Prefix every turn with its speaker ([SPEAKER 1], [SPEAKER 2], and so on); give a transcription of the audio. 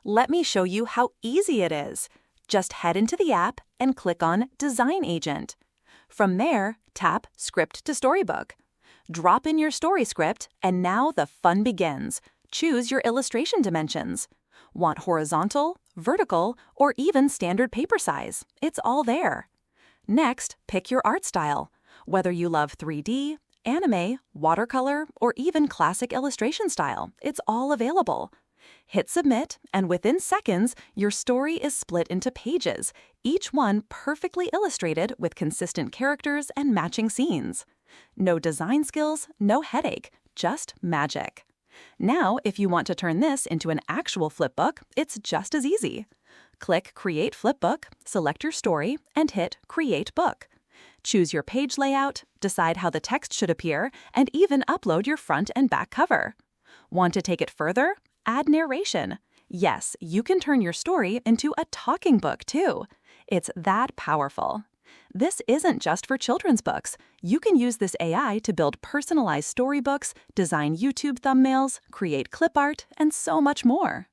[SPEAKER 1] Let me show you how easy it is. Just head into the app and click on Design Agent. From there, tap Script to Storybook. Drop in your story script, and now the fun begins. Choose your illustration dimensions. Want horizontal, vertical, or even standard paper size? It's all there. Next, pick your art style. Whether you love 3D, anime, watercolor, or even classic illustration style, it's all available. Hit Submit, and within seconds, your story is split into pages, each one perfectly illustrated with consistent characters and matching scenes. No design skills, no headache, just magic. Now, if you want to turn this into an actual flipbook, it's just as easy. Click Create Flipbook, select your story, and hit Create Book. Choose your page layout, decide how the text should appear, and even upload your front and back cover. Want to take it further? Add narration. Yes, you can turn your story into a talking book, too. It's that powerful. This isn't just for children's books. You can use this AI to build personalized storybooks, design YouTube thumbnails, create clip art, and so much more.